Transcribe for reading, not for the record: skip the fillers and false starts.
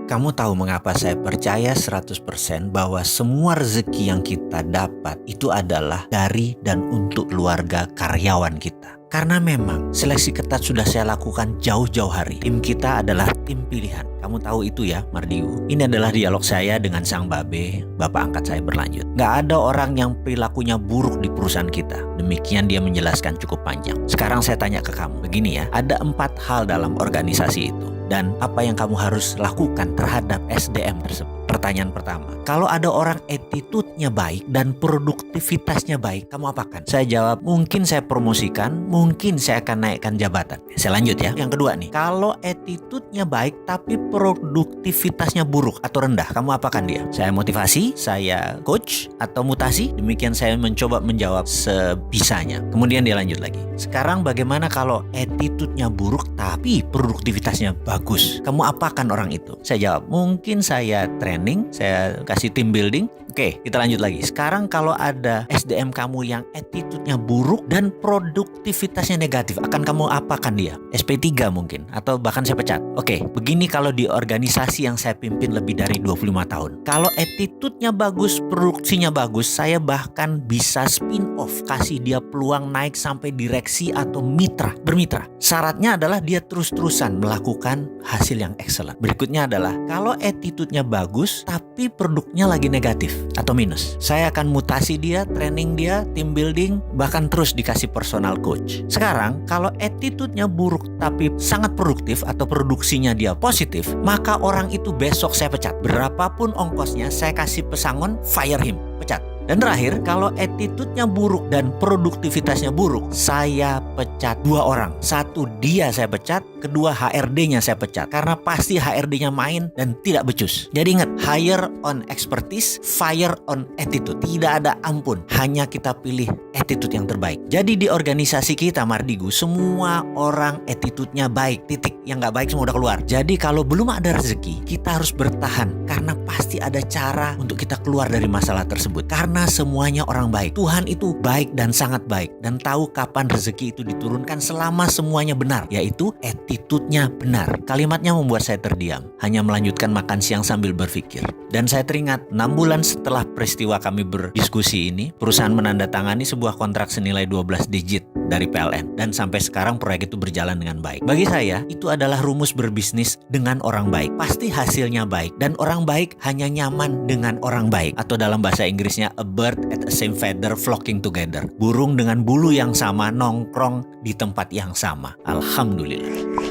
Kamu tahu mengapa saya percaya 100% bahwa semua rezeki yang kita dapat itu adalah dari dan untuk keluarga karyawan kita. Karena memang seleksi ketat sudah saya lakukan jauh-jauh hari. Tim kita adalah tim pilihan. Kamu tahu itu ya, Mardiu. Ini adalah dialog saya dengan sang babe, bapak angkat saya berlanjut. Gak ada orang yang perilakunya buruk di perusahaan kita. Demikian dia menjelaskan cukup panjang. Sekarang saya tanya ke kamu. Begini ya, ada 4 hal dalam organisasi itu. Dan apa yang kamu harus lakukan terhadap SDM tersebut? Pertanyaan pertama, kalau ada orang attitude-nya baik dan produktivitasnya baik, kamu apakan? Saya jawab, mungkin saya promosikan, mungkin saya akan naikkan jabatan. Saya lanjut ya. Yang kedua nih, kalau attitude-nya baik tapi produktivitasnya buruk atau rendah, kamu apakan dia? Saya motivasi, saya coach, atau mutasi? Demikian saya mencoba menjawab sebisanya. Kemudian dia lanjut lagi. Sekarang bagaimana kalau attitude-nya buruk tapi produktivitasnya bagus? Kamu apakan orang itu? Saya jawab, mungkin saya training, saya kasih team building. Oke, kita lanjut lagi. Sekarang kalau ada SDM kamu yang attitude-nya buruk dan produktivitasnya negatif, akan kamu apakan dia? SP3 mungkin, atau bahkan saya pecat. Oke, begini kalau di organisasi yang saya pimpin lebih dari 25 tahun. Kalau attitude-nya bagus, produksinya bagus, saya bahkan bisa spin off, kasih dia peluang naik sampai direksi atau bermitra. Syaratnya adalah dia terus-terusan melakukan hasil yang excellent. Berikutnya adalah kalau attitude-nya bagus tapi produknya lagi negatif atau minus, saya akan mutasi dia, training dia, team building, bahkan terus dikasih personal coach. Sekarang kalau attitude-nya buruk tapi sangat produktif atau produksinya dia positif, maka orang itu besok saya pecat. Berapapun ongkosnya, saya kasih pesangon, fire him, pecat. Dan terakhir, kalau attitude-nya buruk dan produktivitasnya buruk, saya pecat 2 orang. 1 dia saya pecat, kedua HRD-nya saya pecat. Karena pasti HRD-nya main dan tidak becus. Jadi ingat, hire on expertise, fire on attitude. Tidak ada ampun, hanya kita pilih attitude yang terbaik. Jadi di organisasi kita, Mardigu, semua orang attitude-nya baik, titik. Yang nggak baik semua udah keluar. Jadi kalau belum ada rezeki, kita harus bertahan. Karena pasti ada cara untuk kita keluar dari masalah tersebut. Karena semuanya orang baik. Tuhan itu baik dan sangat baik. Dan tahu kapan rezeki itu diturunkan selama semuanya benar. Yaitu attitude-nya benar. Kalimatnya membuat saya terdiam. Hanya melanjutkan makan siang sambil berpikir. Dan saya teringat 6 bulan setelah peristiwa kami berdiskusi ini, perusahaan menandatangani sebuah kontrak senilai 12 digit dari PLN. Dan sampai sekarang proyek itu berjalan dengan baik. Bagi saya, itu adalah rumus berbisnis dengan orang baik. Pasti hasilnya baik. Dan orang baik hanya nyaman dengan orang baik. Atau dalam bahasa Inggrisnya, a bird at the same feather flocking together. Burung dengan bulu yang sama nongkrong di tempat yang sama. Alhamdulillah.